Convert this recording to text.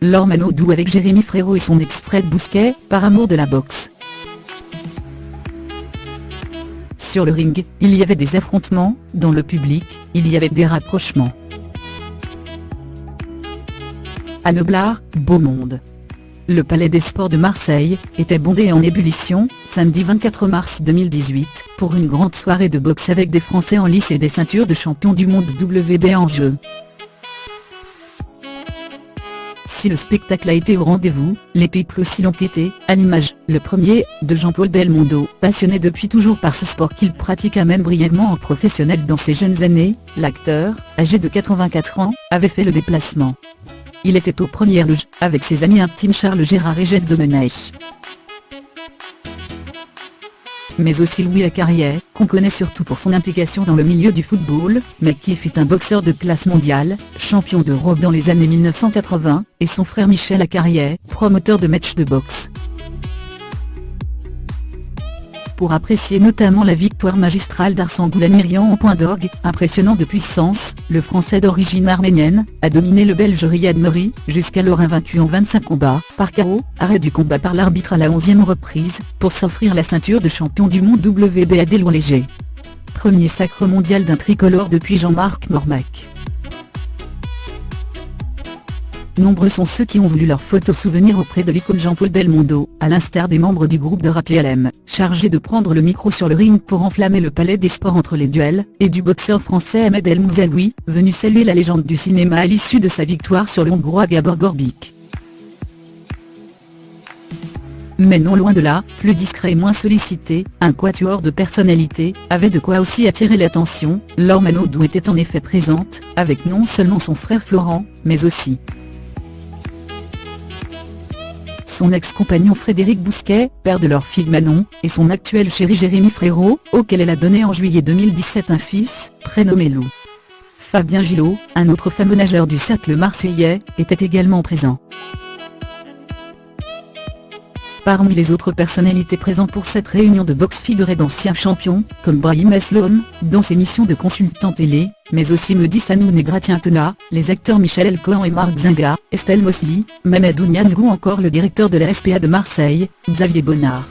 Laure Manodou avec Jérémy Frérot et son ex Fred Bousquet, par amour de la boxe. Sur le ring, il y avait des affrontements, dans le public, il y avait des rapprochements. À Neublard, beau monde. Le Palais des Sports de Marseille était bondé et en ébullition, samedi 24 mars 2018, pour une grande soirée de boxe avec des Français en lice et des ceintures de champion du monde WBA en jeu. Si le spectacle a été au rendez-vous, les people aussi l'ont été, à l'image, le premier, de Jean-Paul Belmondo. Passionné depuis toujours par ce sport qu'il pratiqua même brièvement en professionnel dans ses jeunes années, l'acteur, âgé de 84 ans, avait fait le déplacement. Il était aux premières loges, avec ses amis intimes Charles Gérard et Jeff Domenech. Mais aussi Louis Acariet, qu'on connaît surtout pour son implication dans le milieu du football, mais qui fut un boxeur de classe mondiale, champion d'Europe dans les années 1980, et son frère Michel Acariet, promoteur de matchs de boxe. Pour apprécier notamment la victoire magistrale d'Arslan Goulamirian en point d'orgue, impressionnant de puissance, le Français d'origine arménienne, a dominé le Belge Riyad Mehri, jusqu'alors invaincu en 25 combats, par KO, arrêt du combat par l'arbitre à la 11e reprise, pour s'offrir la ceinture de champion du monde WBA des lourds légers. Premier sacre mondial d'un tricolore depuis Jean-Marc Mormac. Nombreux sont ceux qui ont voulu leur photo souvenir auprès de l'icône Jean-Paul Belmondo, à l'instar des membres du groupe de rap PLM, chargés de prendre le micro sur le ring pour enflammer le Palais des Sports entre les duels, et du boxeur français Ahmed El Moussaoui, venu saluer la légende du cinéma à l'issue de sa victoire sur le Hongrois Gabor Gorbik. Mais non loin de là, plus discret et moins sollicité, un quatuor de personnalités, avait de quoi aussi attirer l'attention. Laure Manodou était en effet présente, avec non seulement son frère Florent, mais aussi son ex-compagnon Frédéric Bousquet, père de leur fille Manon, et son actuel chéri Jérémy Frérot, auquel elle a donné en juillet 2017 un fils, prénommé Lou. Fabien Gillot, un autre fameux nageur du cercle marseillais, était également présent. Parmi les autres personnalités présentes pour cette réunion de boxe figuraient d'anciens champions, comme Brahim Asloum, dans ses missions de consultant télé, mais aussi Mehdi Sanoun et Gratien Tena, les acteurs Michel Elcohen et Marc Zinga, Estelle Mossli, Mamadou Niangou, encore le directeur de la SPA de Marseille, Xavier Bonnard.